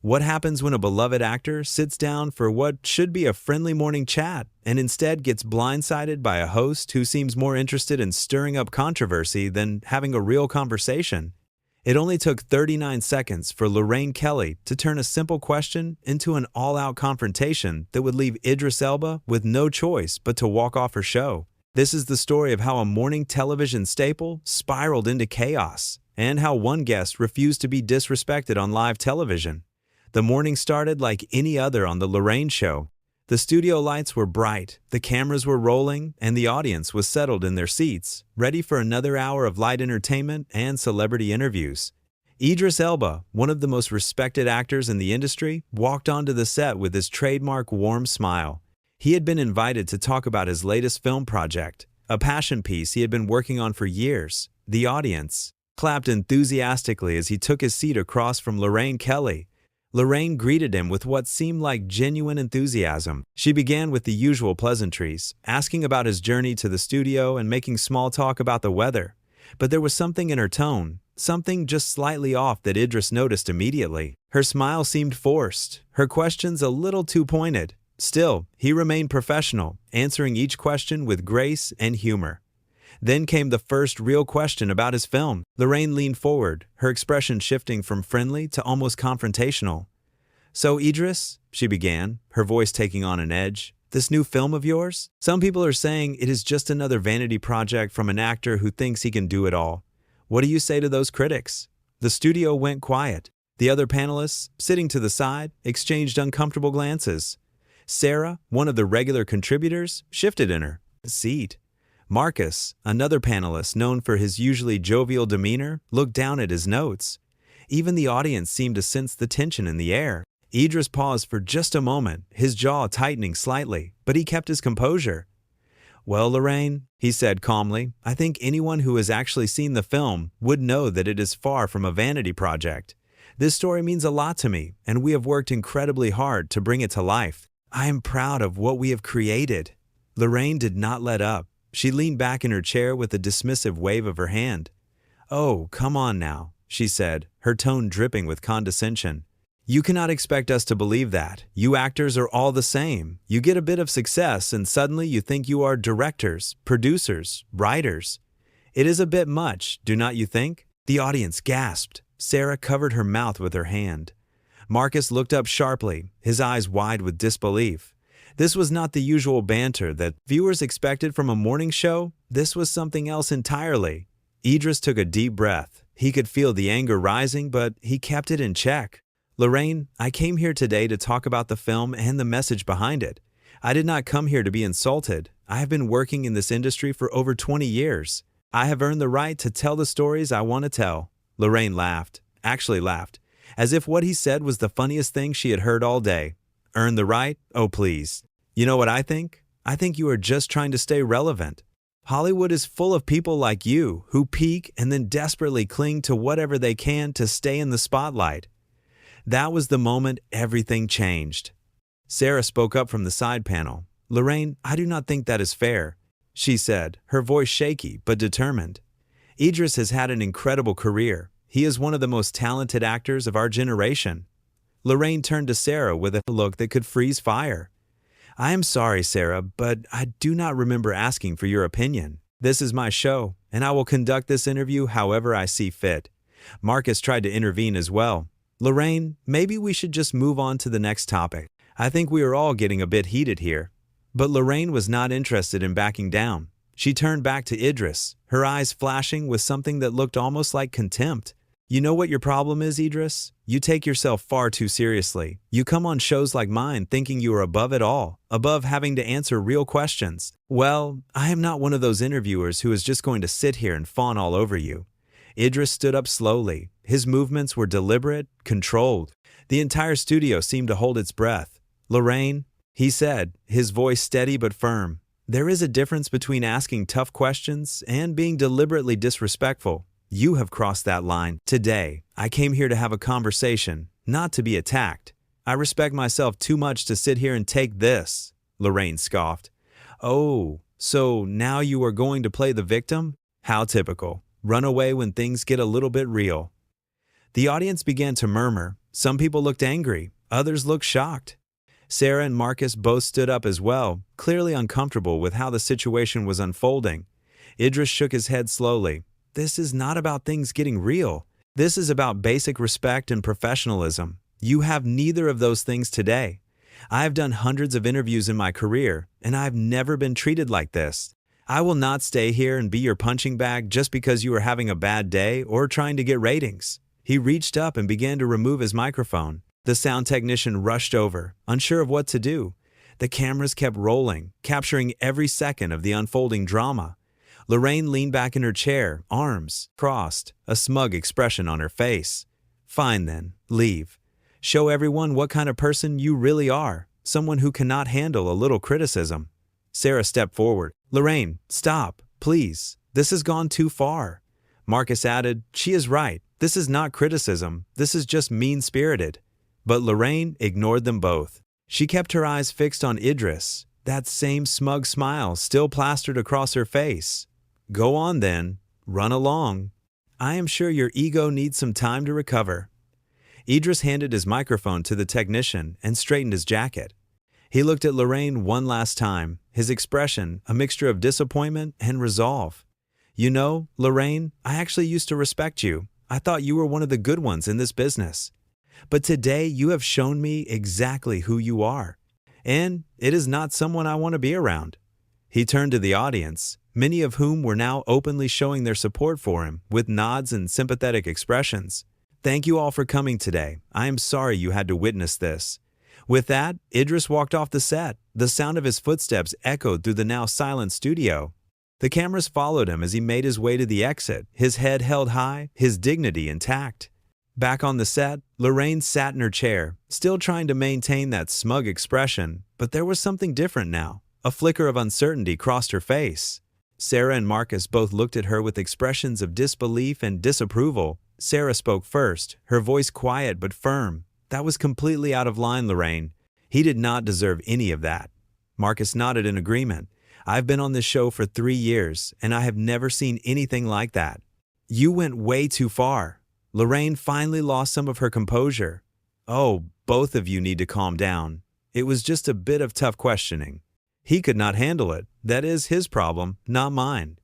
What happens when a beloved actor sits down for what should be a friendly morning chat and instead gets blindsided by a host who seems more interested in stirring up controversy than having a real conversation? It only took 39 seconds for Lorraine Kelly to turn a simple question into an all-out confrontation that would leave Idris Elba with no choice but to walk off her show. This is the story of how a morning television staple spiraled into chaos, and how one guest refused to be disrespected on live television. The morning started like any other on The Lorraine Show. The studio lights were bright, the cameras were rolling, and the audience was settled in their seats, ready for another hour of light entertainment and celebrity interviews. Idris Elba, one of the most respected actors in the industry, walked onto the set with his trademark warm smile. He had been invited to talk about his latest film project, a passion piece he had been working on for years. The audience clapped enthusiastically as he took his seat across from Lorraine Kelly. Lorraine greeted him with what seemed like genuine enthusiasm. She began with the usual pleasantries, asking about his journey to the studio and making small talk about the weather. But there was something in her tone, something just slightly off that Idris noticed immediately. Her smile seemed forced, her questions a little too pointed. Still, he remained professional, answering each question with grace and humor. Then came the first real question about his film. Lorraine leaned forward, her expression shifting from friendly to almost confrontational. "So, Idris," she began, her voice taking on an edge, "this new film of yours? Some people are saying it is just another vanity project from an actor who thinks he can do it all. What do you say to those critics?" The studio went quiet. The other panelists, sitting to the side, exchanged uncomfortable glances. Sarah, one of the regular contributors, shifted in her seat. Marcus, another panelist known for his usually jovial demeanor, looked down at his notes. Even the audience seemed to sense the tension in the air. Idris paused for just a moment, his jaw tightening slightly, but he kept his composure. "Well, Lorraine," he said calmly, "I think anyone who has actually seen the film would know that it is far from a vanity project. This story means a lot to me, and we have worked incredibly hard to bring it to life. I am proud of what we have created." Lorraine did not let up. She leaned back in her chair with a dismissive wave of her hand. "Oh, come on now," she said, her tone dripping with condescension. "You cannot expect us to believe that. You actors are all the same. You get a bit of success and suddenly you think you are directors, producers, writers. It is a bit much, do not you think?" The audience gasped. Sarah covered her mouth with her hand. Marcus looked up sharply, his eyes wide with disbelief. This was not the usual banter that viewers expected from a morning show. This was something else entirely. Idris took a deep breath. He could feel the anger rising, but he kept it in check. "Lorraine, I came here today to talk about the film and the message behind it. I did not come here to be insulted. I have been working in this industry for over 20 years. I have earned the right to tell the stories I want to tell." Lorraine laughed, as if what he said was the funniest thing she had heard all day. "Earn the right? Oh, please. You know what I think? I think you are just trying to stay relevant. Hollywood is full of people like you who peak and then desperately cling to whatever they can to stay in the spotlight." That was the moment everything changed. Sarah spoke up from the side panel. "Lorraine, I do not think that is fair," she said, her voice shaky but determined. "Idris has had an incredible career. He is one of the most talented actors of our generation." Lorraine turned to Sarah with a look that could freeze fire. "I am sorry, Sarah, but I do not remember asking for your opinion. This is my show, and I will conduct this interview however I see fit." Marcus tried to intervene as well. "Lorraine, maybe we should just move on to the next topic. I think we are all getting a bit heated here." But Lorraine was not interested in backing down. She turned back to Idris, her eyes flashing with something that looked almost like contempt. "You know what your problem is, Idris? You take yourself far too seriously. You come on shows like mine thinking you are above it all, above having to answer real questions. Well, I am not one of those interviewers who is just going to sit here and fawn all over you." Idris stood up slowly. His movements were deliberate, controlled. The entire studio seemed to hold its breath. "Lorraine," he said, his voice steady but firm, "there is a difference between asking tough questions and being deliberately disrespectful. You have crossed that line. Today, I came here to have a conversation, not to be attacked. I respect myself too much to sit here and take this," Lorraine scoffed. "Oh, so now you are going to play the victim? How typical. Run away when things get a little bit real." The audience began to murmur. Some people looked angry, others looked shocked. Sarah and Marcus both stood up as well, clearly uncomfortable with how the situation was unfolding. Idris shook his head slowly. This is not about things getting real. This is about basic respect and professionalism. You have neither of those things today. I have done hundreds of interviews in my career, and I've never been treated like this. I will not stay here and be your punching bag just because you are having a bad day or trying to get ratings. He reached up and began to remove his microphone. The sound technician rushed over, unsure of what to do. The cameras kept rolling, capturing every second of the unfolding drama. Lorraine leaned back in her chair, arms crossed, a smug expression on her face. Fine then, leave. Show everyone what kind of person you really are, someone who cannot handle a little criticism. Sarah stepped forward. Lorraine, stop, please. This has gone too far. Marcus added, she is right. This is not criticism. This is just mean-spirited. But Lorraine ignored them both. She kept her eyes fixed on Idris, that same smug smile still plastered across her face. Go on then. Run along. I am sure your ego needs some time to recover. Idris handed his microphone to the technician and straightened his jacket. He looked at Lorraine one last time, his expression a mixture of disappointment and resolve. You know, Lorraine, I actually used to respect you. I thought you were one of the good ones in this business. But today you have shown me exactly who you are. And it is not someone I want to be around. He turned to the audience, many of whom were now openly showing their support for him with nods and sympathetic expressions. Thank you all for coming today. I am sorry you had to witness this. With that, Idris walked off the set. The sound of his footsteps echoed through the now silent studio. The cameras followed him as he made his way to the exit, his head held high, his dignity intact. Back on the set, Lorraine sat in her chair, still trying to maintain that smug expression, but there was something different now. A flicker of uncertainty crossed her face. Sarah and Marcus both looked at her with expressions of disbelief and disapproval. Sarah spoke first, her voice quiet but firm. That was completely out of line, Lorraine. He did not deserve any of that. Marcus nodded in agreement. I've been on this show for 3 years, and I have never seen anything like that. You went way too far. Lorraine finally lost some of her composure. Oh, both of you need to calm down. It was just a bit of tough questioning. He could not handle it. That is his problem, not mine.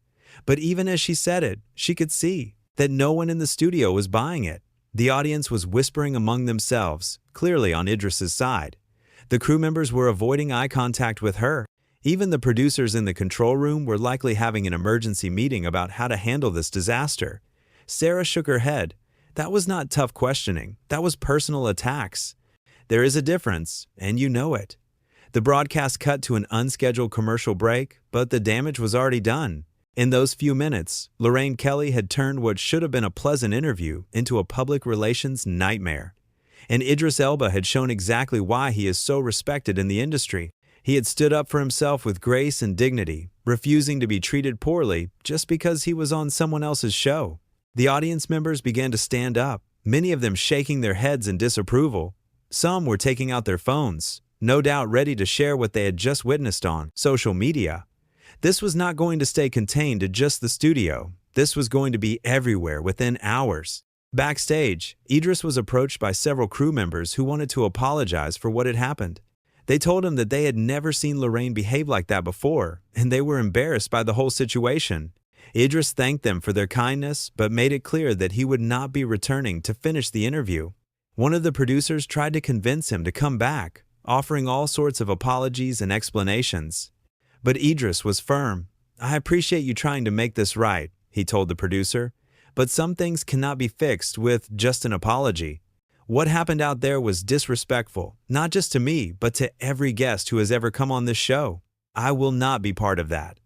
But even as she said it, she could see that no one in the studio was buying it. The audience was whispering among themselves, clearly on Idris's side. The crew members were avoiding eye contact with her. Even the producers in the control room were likely having an emergency meeting about how to handle this disaster. Sarah shook her head. That was not tough questioning. That was personal attacks. There is a difference, and you know it. The broadcast cut to an unscheduled commercial break, but the damage was already done. In those few minutes, Lorraine Kelly had turned what should have been a pleasant interview into a public relations nightmare. And Idris Elba had shown exactly why he is so respected in the industry. He had stood up for himself with grace and dignity, refusing to be treated poorly just because he was on someone else's show. The audience members began to stand up, many of them shaking their heads in disapproval. Some were taking out their phones, no doubt ready to share what they had just witnessed on social media. This was not going to stay contained to just the studio. This was going to be everywhere within hours. Backstage, Idris was approached by several crew members who wanted to apologize for what had happened. They told him that they had never seen Lorraine behave like that before, and they were embarrassed by the whole situation. Idris thanked them for their kindness, but made it clear that he would not be returning to finish the interview. One of the producers tried to convince him to come back, offering all sorts of apologies and explanations. But Idris was firm. I appreciate you trying to make this right, he told the producer, but some things cannot be fixed with just an apology. What happened out there was disrespectful, not just to me, but to every guest who has ever come on this show. I will not be part of that.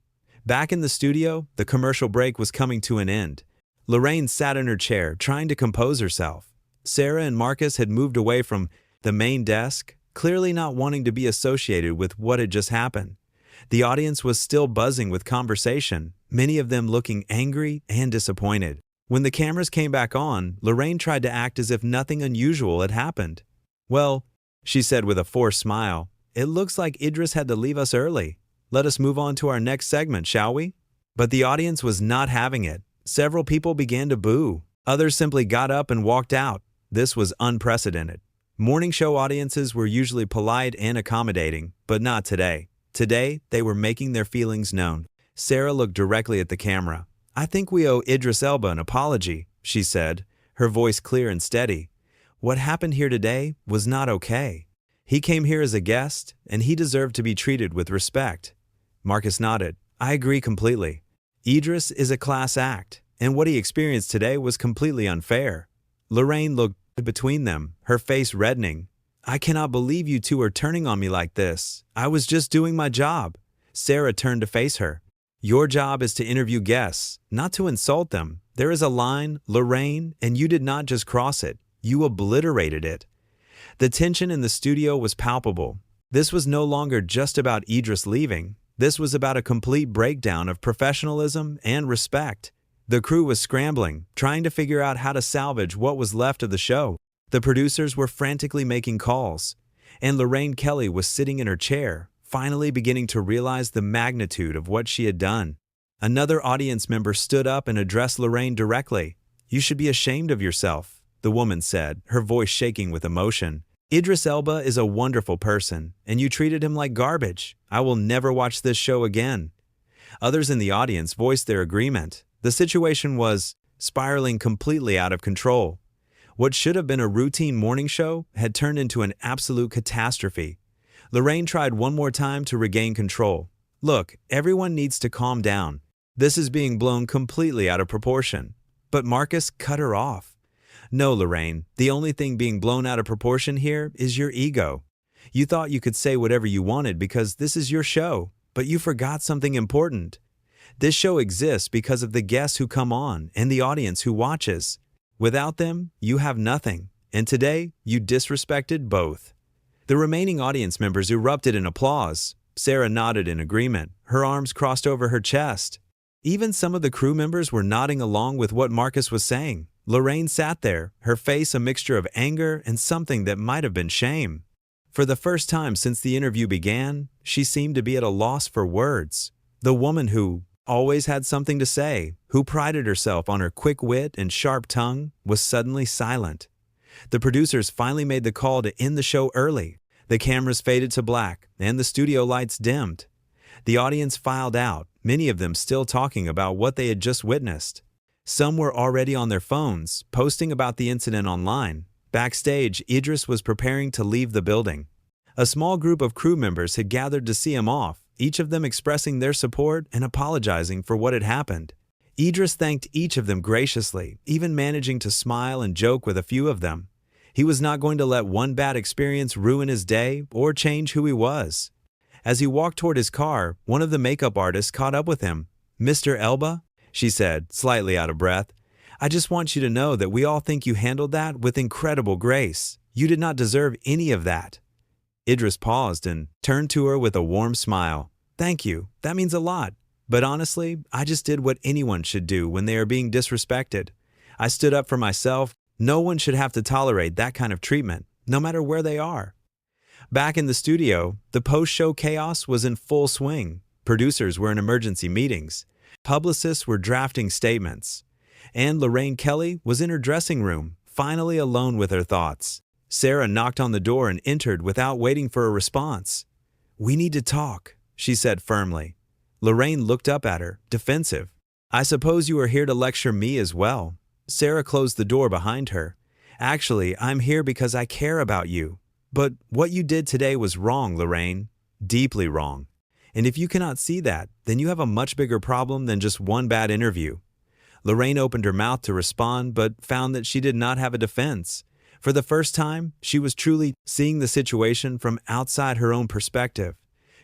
Back in the studio, the commercial break was coming to an end. Lorraine sat in her chair, trying to compose herself. Sarah and Marcus had moved away from the main desk, clearly not wanting to be associated with what had just happened. The audience was still buzzing with conversation, many of them looking angry and disappointed. When the cameras came back on, Lorraine tried to act as if nothing unusual had happened. Well, she said with a forced smile, it looks like Idris had to leave us early. Let us move on to our next segment, shall we? But the audience was not having it. Several people began to boo. Others simply got up and walked out. This was unprecedented. Morning show audiences were usually polite and accommodating, but not today. Today, they were making their feelings known. Sarah looked directly at the camera. "I think we owe Idris Elba an apology," she said, her voice clear and steady. "What happened here today was not okay. He came here as a guest, and he deserved to be treated with respect." Marcus nodded. "I agree completely. Idris is a class act, and what he experienced today was completely unfair." Lorraine looked between them, her face reddening. "I cannot believe you two are turning on me like this. I was just doing my job." Sarah turned to face her. "Your job is to interview guests, not to insult them. There is a line, Lorraine, and you did not just cross it. You obliterated it." The tension in the studio was palpable. This was no longer just about Idris leaving. This was about a complete breakdown of professionalism and respect. The crew was scrambling, trying to figure out how to salvage what was left of the show. The producers were frantically making calls, and Lorraine Kelly was sitting in her chair, finally beginning to realize the magnitude of what she had done. Another audience member stood up and addressed Lorraine directly. "You should be ashamed of yourself," the woman said, her voice shaking with emotion. "Idris Elba is a wonderful person, and you treated him like garbage. I will never watch this show again." Others in the audience voiced their agreement. The situation was spiraling completely out of control. What should have been a routine morning show had turned into an absolute catastrophe. Lorraine tried one more time to regain control. "Look, everyone needs to calm down. This is being blown completely out of proportion." But Marcus cut her off. "No, Lorraine, the only thing being blown out of proportion here is your ego. You thought you could say whatever you wanted because this is your show, but you forgot something important. This show exists because of the guests who come on and the audience who watches. Without them, you have nothing, and today, you disrespected both." The remaining audience members erupted in applause. Sarah nodded in agreement, her arms crossed over her chest. Even some of the crew members were nodding along with what Marcus was saying. Lorraine sat there, her face a mixture of anger and something that might have been shame. For the first time since the interview began, she seemed to be at a loss for words. The woman who always had something to say, who prided herself on her quick wit and sharp tongue, was suddenly silent. The producers finally made the call to end the show early. The cameras faded to black, and the studio lights dimmed. The audience filed out, many of them still talking about what they had just witnessed. Some were already on their phones, posting about the incident online. Backstage, Idris was preparing to leave the building. A small group of crew members had gathered to see him off, each of them expressing their support and apologizing for what had happened. Idris thanked each of them graciously, even managing to smile and joke with a few of them. He was not going to let one bad experience ruin his day or change who he was. As he walked toward his car, one of the makeup artists caught up with him. "Mr. Elba," she said, slightly out of breath, "I just want you to know that we all think you handled that with incredible grace. You did not deserve any of that." Idris paused and turned to her with a warm smile. "Thank you, that means a lot. But honestly, I just did what anyone should do when they are being disrespected. I stood up for myself. No one should have to tolerate that kind of treatment, no matter where they are." Back in the studio, the post-show chaos was in full swing. Producers were in emergency meetings. Publicists were drafting statements. And Lorraine Kelly was in her dressing room, finally alone with her thoughts. Sarah knocked on the door and entered without waiting for a response. "We need to talk," she said firmly. Lorraine looked up at her, defensive. "I suppose you are here to lecture me as well." Sarah closed the door behind her. "Actually, I'm here because I care about you. But what you did today was wrong, Lorraine. Deeply wrong. And if you cannot see that, then you have a much bigger problem than just one bad interview." Lorraine opened her mouth to respond, but found that she did not have a defense. For the first time, she was truly seeing the situation from outside her own perspective.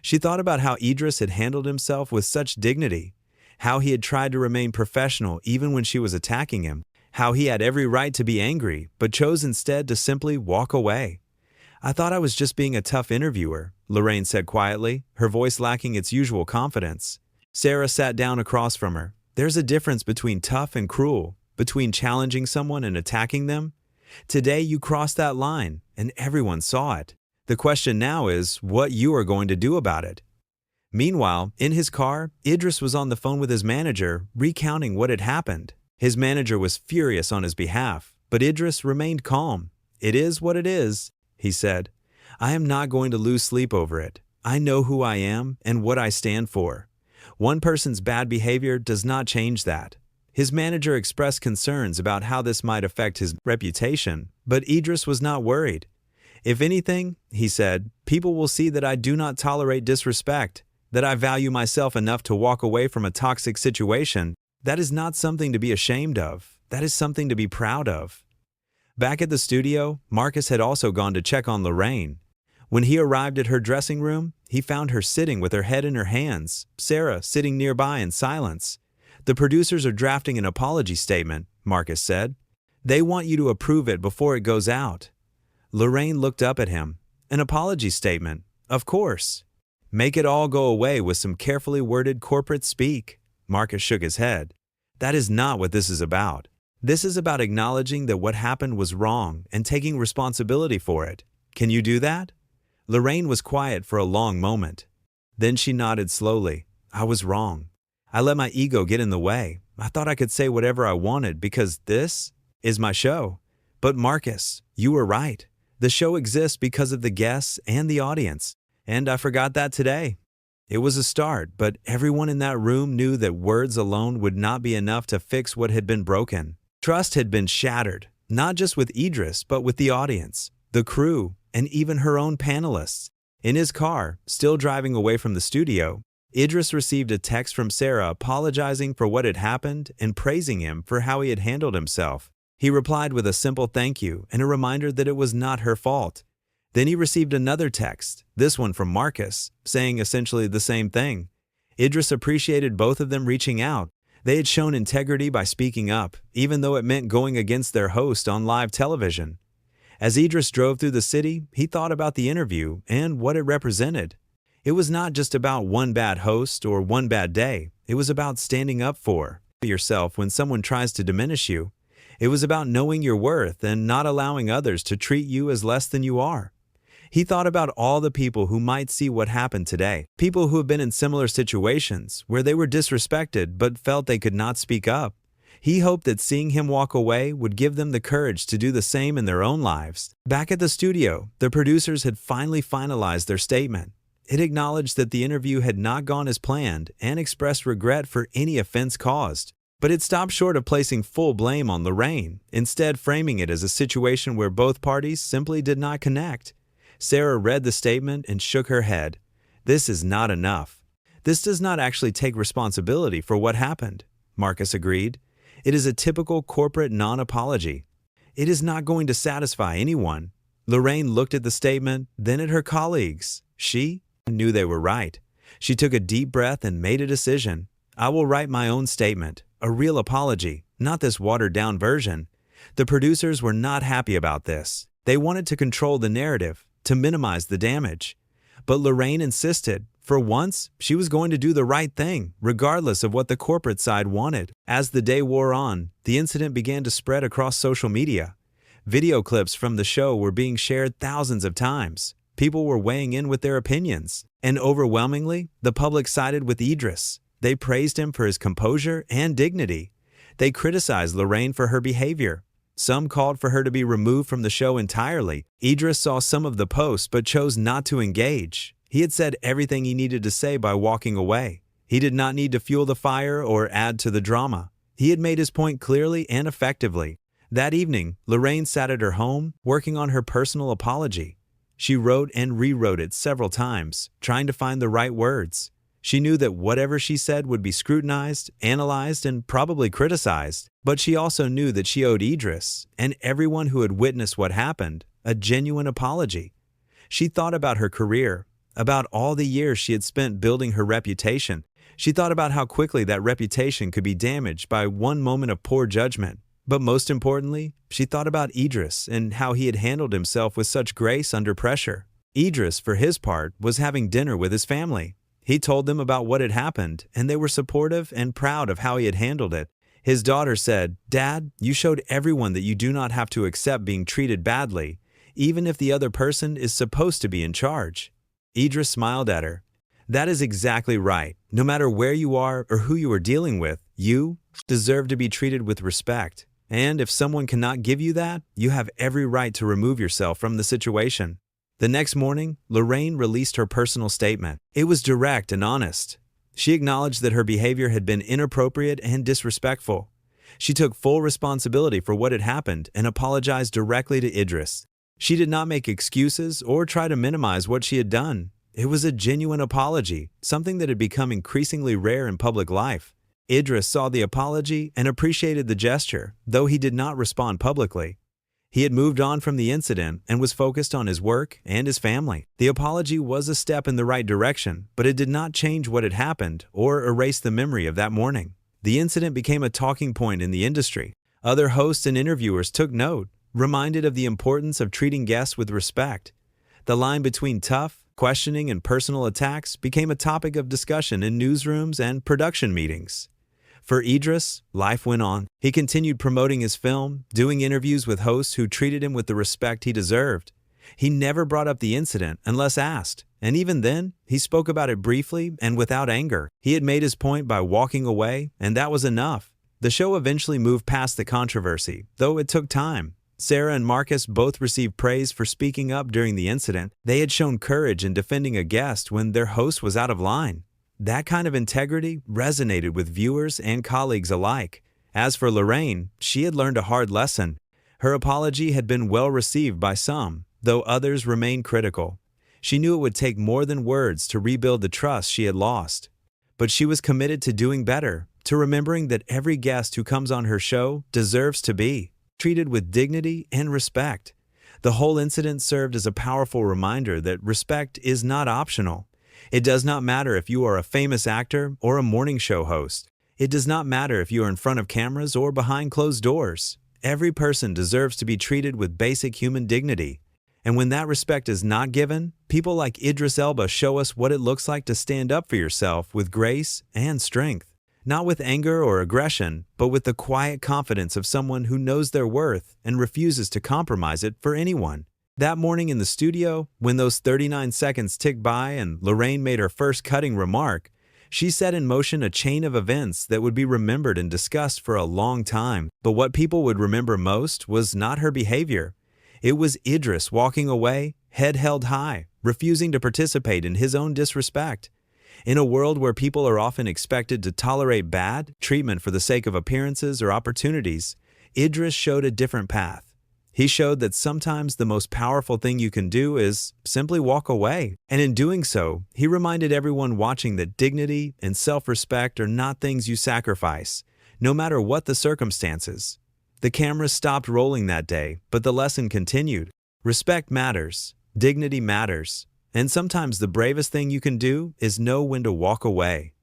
She thought about how Idris had handled himself with such dignity, how he had tried to remain professional even when she was attacking him, how he had every right to be angry, but chose instead to simply walk away. "I thought I was just being a tough interviewer," Lorraine said quietly, her voice lacking its usual confidence. Sarah sat down across from her. "There's a difference between tough and cruel, between challenging someone and attacking them. Today you crossed that line, and everyone saw it. The question now is what you are going to do about it." Meanwhile, in his car, Idris was on the phone with his manager, recounting what had happened. His manager was furious on his behalf. But Idris remained calm. "It is what it is," he said. "I am not going to lose sleep over it. I know who I am and what I stand for. One person's bad behavior does not change that." His manager expressed concerns about how this might affect his reputation, but Idris was not worried. "If anything," he said, "people will see that I do not tolerate disrespect, that I value myself enough to walk away from a toxic situation. That is not something to be ashamed of. That is something to be proud of." Back at the studio, Marcus had also gone to check on Lorraine. When he arrived at her dressing room, he found her sitting with her head in her hands, Sarah sitting nearby in silence. "The producers are drafting an apology statement," Marcus said. "They want you to approve it before it goes out." Lorraine looked up at him. "An apology statement? Of course. Make it all go away with some carefully worded corporate speak." Marcus shook his head. "That is not what this is about. This is about acknowledging that what happened was wrong and taking responsibility for it. Can you do that?" Lorraine was quiet for a long moment. Then she nodded slowly. "I was wrong. I let my ego get in the way. I thought I could say whatever I wanted because this is my show. But Marcus, you were right. The show exists because of the guests and the audience. And I forgot that today." It was a start, but everyone in that room knew that words alone would not be enough to fix what had been broken. Trust had been shattered, not just with Idris, but with the audience, the crew, and even her own panelists. In his car, still driving away from the studio, Idris received a text from Sarah apologizing for what had happened and praising him for how he had handled himself. He replied with a simple thank you and a reminder that it was not her fault. Then he received another text, this one from Marcus, saying essentially the same thing. Idris appreciated both of them reaching out. They had shown integrity by speaking up, even though it meant going against their host on live television. As Idris drove through the city, he thought about the interview and what it represented. It was not just about one bad host or one bad day. It was about standing up for yourself when someone tries to diminish you. It was about knowing your worth and not allowing others to treat you as less than you are. He thought about all the people who might see what happened today, people who have been in similar situations where they were disrespected but felt they could not speak up. He hoped that seeing him walk away would give them the courage to do the same in their own lives. Back at the studio, the producers had finally finalized their statement. It acknowledged that the interview had not gone as planned and expressed regret for any offense caused. But it stopped short of placing full blame on Lorraine, instead framing it as a situation where both parties simply did not connect. Sarah read the statement and shook her head. "This is not enough. This does not actually take responsibility for what happened," Marcus agreed. "It is a typical corporate non-apology. It is not going to satisfy anyone." Lorraine looked at the statement, then at her colleagues. She knew they were right. She took a deep breath and made a decision. "I will write my own statement, a real apology, not this watered-down version." The producers were not happy about this. They wanted to control the narrative, to minimize the damage. But Lorraine insisted. For once, she was going to do the right thing, regardless of what the corporate side wanted. As the day wore on, the incident began to spread across social media. Video clips from the show were being shared thousands of times. People were weighing in with their opinions. And overwhelmingly, the public sided with Idris. They praised him for his composure and dignity. They criticized Lorraine for her behavior. Some called for her to be removed from the show entirely. Idris saw some of the posts but chose not to engage. He had said everything he needed to say by walking away. He did not need to fuel the fire or add to the drama. He had made his point clearly and effectively. That evening, Lorraine sat at her home, working on her personal apology. She wrote and rewrote it several times, trying to find the right words. She knew that whatever she said would be scrutinized, analyzed, and probably criticized. But she also knew that she owed Idris, and everyone who had witnessed what happened, a genuine apology. She thought about her career, about all the years she had spent building her reputation. She thought about how quickly that reputation could be damaged by one moment of poor judgment. But most importantly, she thought about Idris and how he had handled himself with such grace under pressure. Idris, for his part, was having dinner with his family. He told them about what had happened, and they were supportive and proud of how he had handled it. His daughter said, "Dad, you showed everyone that you do not have to accept being treated badly, even if the other person is supposed to be in charge." Idris smiled at her. "That is exactly right. No matter where you are or who you are dealing with, you deserve to be treated with respect." And if someone cannot give you that, you have every right to remove yourself from the situation. The next morning, Lorraine released her personal statement. It was direct and honest. She acknowledged that her behavior had been inappropriate and disrespectful. She took full responsibility for what had happened and apologized directly to Idris. She did not make excuses or try to minimize what she had done. It was a genuine apology, something that had become increasingly rare in public life. Idris saw the apology and appreciated the gesture, though he did not respond publicly. He had moved on from the incident and was focused on his work and his family. The apology was a step in the right direction, but it did not change what had happened or erase the memory of that morning. The incident became a talking point in the industry. Other hosts and interviewers took note, reminded of the importance of treating guests with respect. The line between tough, questioning, and personal attacks became a topic of discussion in newsrooms and production meetings. For Idris, life went on. He continued promoting his film, doing interviews with hosts who treated him with the respect he deserved. He never brought up the incident unless asked, and even then, he spoke about it briefly and without anger. He had made his point by walking away, and that was enough. The show eventually moved past the controversy, though it took time. Sarah and Marcus both received praise for speaking up during the incident. They had shown courage in defending a guest when their host was out of line. That kind of integrity resonated with viewers and colleagues alike. As for Lorraine, she had learned a hard lesson. Her apology had been well received by some, though others remained critical. She knew it would take more than words to rebuild the trust she had lost. But she was committed to doing better, to remembering that every guest who comes on her show deserves to be treated with dignity and respect. The whole incident served as a powerful reminder that respect is not optional. It does not matter if you are a famous actor or a morning show host. It does not matter if you are in front of cameras or behind closed doors. Every person deserves to be treated with basic human dignity. And when that respect is not given, people like Idris Elba show us what it looks like to stand up for yourself with grace and strength. Not with anger or aggression, but with the quiet confidence of someone who knows their worth and refuses to compromise it for anyone. That morning in the studio, when those 39 seconds ticked by and Lorraine made her first cutting remark, she set in motion a chain of events that would be remembered and discussed for a long time. But what people would remember most was not her behavior. It was Idris walking away, head held high, refusing to participate in his own disrespect. In a world where people are often expected to tolerate bad treatment for the sake of appearances or opportunities, Idris showed a different path. He showed that sometimes the most powerful thing you can do is simply walk away. And in doing so, he reminded everyone watching that dignity and self-respect are not things you sacrifice, no matter what the circumstances. The cameras stopped rolling that day, but the lesson continued. Respect matters, dignity matters, and sometimes the bravest thing you can do is know when to walk away.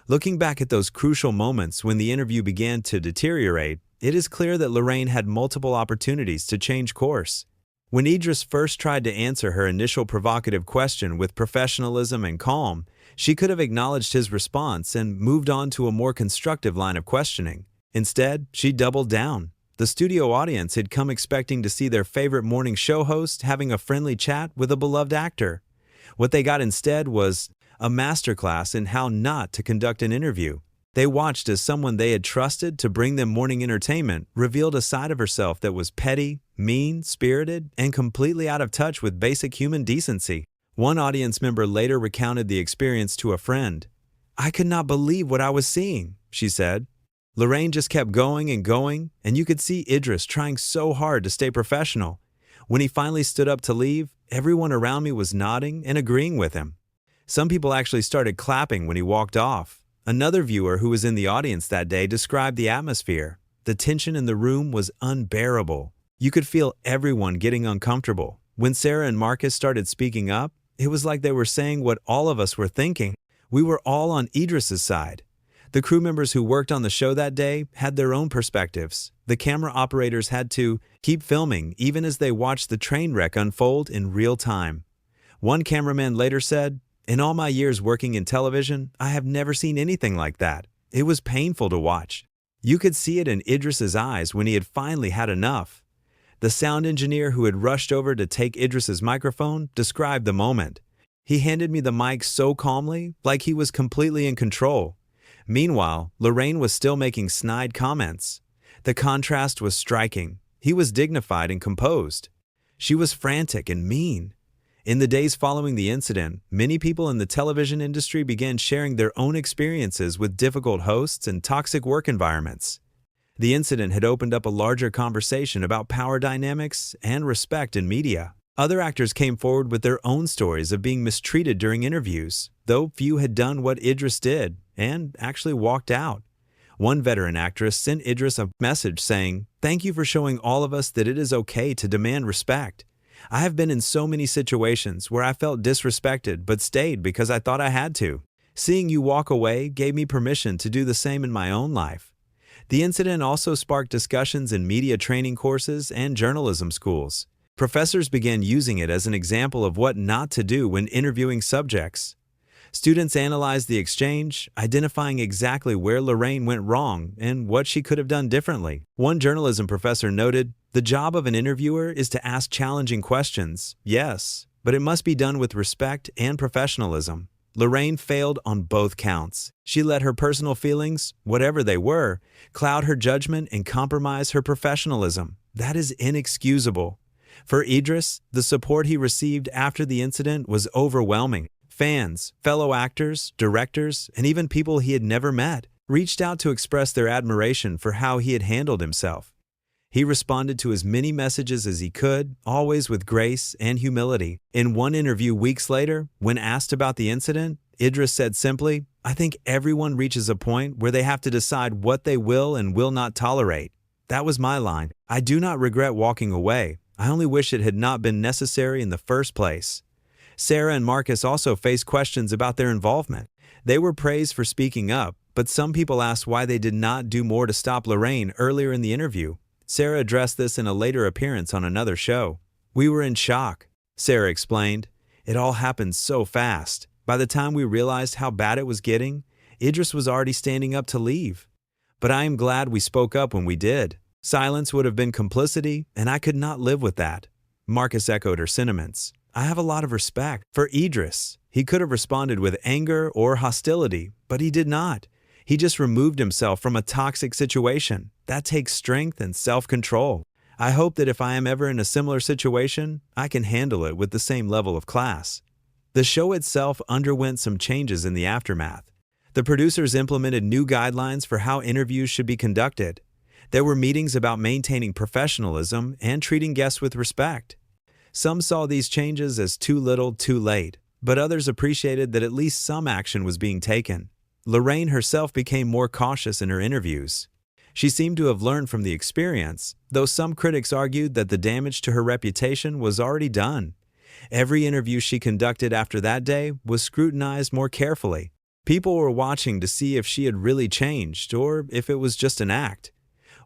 Looking back at those crucial moments when the interview began to deteriorate, it is clear that Lorraine had multiple opportunities to change course. When Idris first tried to answer her initial provocative question with professionalism and calm, she could have acknowledged his response and moved on to a more constructive line of questioning. Instead, she doubled down. The studio audience had come expecting to see their favorite morning show host having a friendly chat with a beloved actor. What they got instead was a masterclass in how not to conduct an interview. They watched as someone they had trusted to bring them morning entertainment revealed a side of herself that was petty, mean-spirited, and completely out of touch with basic human decency. One audience member later recounted the experience to a friend. "I could not believe what I was seeing," she said. Lorraine just kept going, and you could see Idris trying so hard to stay professional. When he finally stood up to leave, everyone around me was nodding and agreeing with him. Some people actually started clapping when he walked off. Another viewer who was in the audience that day described the atmosphere. The tension in the room was unbearable. You could feel everyone getting uncomfortable. When Sarah and Marcus started speaking up, it was like they were saying what all of us were thinking. We were all on Idris's side. The crew members who worked on the show that day had their own perspectives. The camera operators had to keep filming even as they watched the train wreck unfold in real time. One cameraman later said, "In all my years working in television, I have never seen anything like that. It was painful to watch." You could see it in Idris's eyes when he had finally had enough. The sound engineer who had rushed over to take Idris's microphone described the moment. "He handed me the mic so calmly, like he was completely in control." Meanwhile, Lorraine was still making snide comments. The contrast was striking. He was dignified and composed. She was frantic and mean. In the days following the incident, many people in the television industry began sharing their own experiences with difficult hosts and toxic work environments. The incident had opened up a larger conversation about power dynamics and respect in media. Other actors came forward with their own stories of being mistreated during interviews, though few had done what Idris did and actually walked out. One veteran actress sent Idris a message saying, "Thank you for showing all of us that it is okay to demand respect. I have been in so many situations where I felt disrespected but stayed because I thought I had to. Seeing you walk away gave me permission to do the same in my own life." The incident also sparked discussions in media training courses and journalism schools. Professors began using it as an example of what not to do when interviewing subjects. Students analyzed the exchange, identifying exactly where Lorraine went wrong and what she could have done differently. One journalism professor noted, "The job of an interviewer is to ask challenging questions, yes, but it must be done with respect and professionalism." Lorraine failed on both counts. She let her personal feelings, whatever they were, cloud her judgment and compromise her professionalism. That is inexcusable. For Idris, the support he received after the incident was overwhelming. Fans, fellow actors, directors, and even people he had never met reached out to express their admiration for how he had handled himself. He responded to as many messages as he could, always with grace and humility. In one interview weeks later, when asked about the incident, Idris said simply, "I think everyone reaches a point where they have to decide what they will and will not tolerate. That was my line. I do not regret walking away. I only wish it had not been necessary in the first place." Sarah and Marcus also faced questions about their involvement. They were praised for speaking up, but some people asked why they did not do more to stop Lorraine earlier in the interview. Sarah addressed this in a later appearance on another show. "We were in shock," Sarah explained. "It all happened so fast. By the time we realized how bad it was getting, Idris was already standing up to leave. But I am glad we spoke up when we did. Silence would have been complicity, and I could not live with that." Marcus echoed her sentiments. "I have a lot of respect for Idris. He could have responded with anger or hostility, but he did not. He just removed himself from a toxic situation. That takes strength and self-control. I hope that if I am ever in a similar situation, I can handle it with the same level of class." The show itself underwent some changes in the aftermath. The producers implemented new guidelines for how interviews should be conducted. There were meetings about maintaining professionalism and treating guests with respect. Some saw these changes as too little, too late, but others appreciated that at least some action was being taken. Lorraine herself became more cautious in her interviews. She seemed to have learned from the experience, though some critics argued that the damage to her reputation was already done. Every interview she conducted after that day was scrutinized more carefully. People were watching to see if she had really changed or if it was just an act.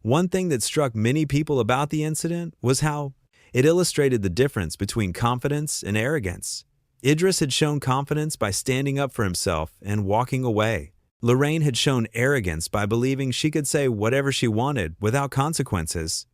One thing that struck many people about the incident was how it illustrated the difference between confidence and arrogance. Idris had shown confidence by standing up for himself and walking away. Lorraine had shown arrogance by believing she could say whatever she wanted without consequences.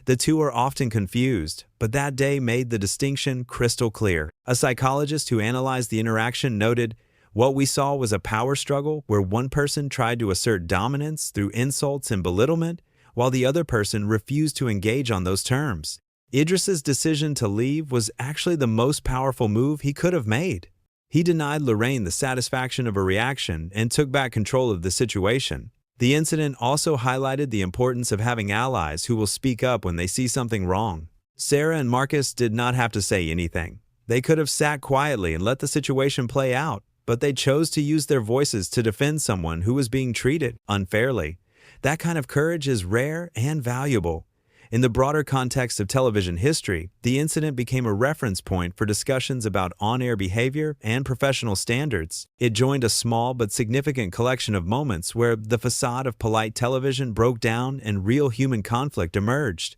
The two are often confused, but that day made the distinction crystal clear. A psychologist who analyzed the interaction noted, "What we saw was a power struggle where one person tried to assert dominance through insults and belittlement, while the other person refused to engage on those terms." Idris's decision to leave was actually the most powerful move he could have made. He denied Lorraine the satisfaction of a reaction and took back control of the situation. The incident also highlighted the importance of having allies who will speak up when they see something wrong. Sarah and Marcus did not have to say anything. They could have sat quietly and let the situation play out, but they chose to use their voices to defend someone who was being treated unfairly. That kind of courage is rare and valuable. In the broader context of television history, the incident became a reference point for discussions about on-air behavior and professional standards. It joined a small but significant collection of moments where the facade of polite television broke down and real human conflict emerged.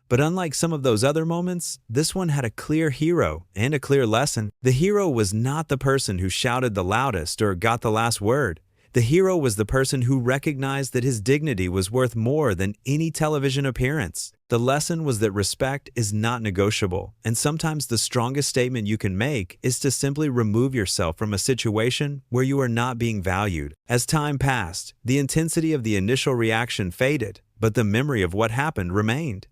But unlike some of those other moments, this one had a clear hero and a clear lesson. The hero was not the person who shouted the loudest or got the last word. The hero was the person who recognized that his dignity was worth more than any television appearance. The lesson was that respect is not negotiable, and sometimes the strongest statement you can make is to simply remove yourself from a situation where you are not being valued. As time passed, the intensity of the initial reaction faded, but the memory of what happened remained.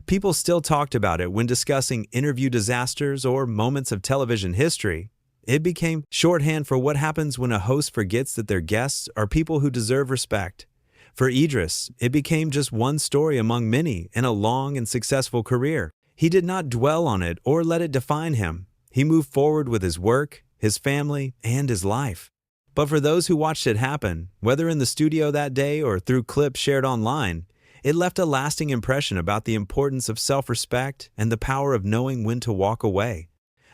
People still talked about it when discussing interview disasters or moments of television history. It became shorthand for what happens when a host forgets that their guests are people who deserve respect. For Idris, it became just one story among many in a long and successful career. He did not dwell on it or let it define him. He moved forward with his work, his family, and his life. But for those who watched it happen, whether in the studio that day or through clips shared online, it left a lasting impression about the importance of self-respect and the power of knowing when to walk away.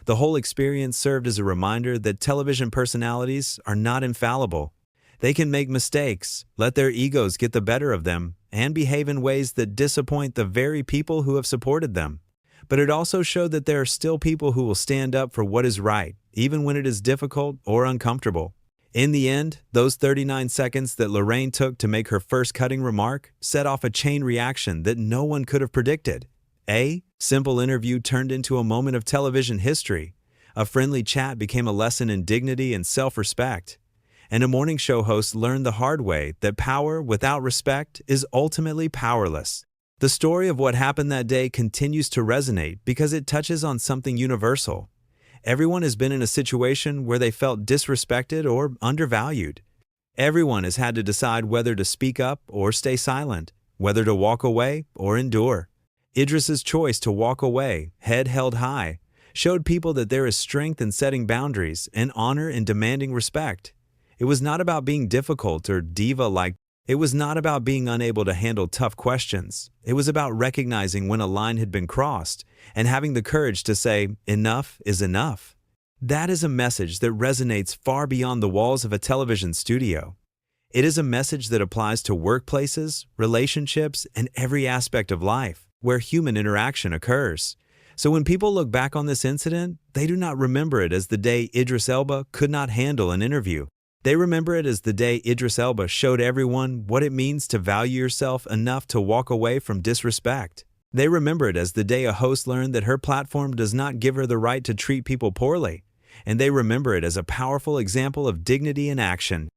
The whole experience served as a reminder that television personalities are not infallible. They can make mistakes, let their egos get the better of them, and behave in ways that disappoint the very people who have supported them. But it also showed that there are still people who will stand up for what is right, even when it is difficult or uncomfortable. In the end, those 39 seconds that Lorraine took to make her first cutting remark set off a chain reaction that no one could have predicted. A simple interview turned into a moment of television history. A friendly chat became a lesson in dignity and self-respect. And a morning show host learned the hard way that power without respect is ultimately powerless. The story of what happened that day continues to resonate because it touches on something universal. Everyone has been in a situation where they felt disrespected or undervalued. Everyone has had to decide whether to speak up or stay silent, whether to walk away or endure. Idris's choice to walk away, head held high, showed people that there is strength in setting boundaries and honor in demanding respect. It was not about being difficult or diva-like. It was not about being unable to handle tough questions. It was about recognizing when a line had been crossed and having the courage to say, enough is enough. That is a message that resonates far beyond the walls of a television studio. It is a message that applies to workplaces, relationships, and every aspect of life where human interaction occurs. So when people look back on this incident, they do not remember it as the day Idris Elba could not handle an interview. They remember it as the day Idris Elba showed everyone what it means to value yourself enough to walk away from disrespect. They remember it as the day a host learned that her platform does not give her the right to treat people poorly. And they remember it as a powerful example of dignity in action.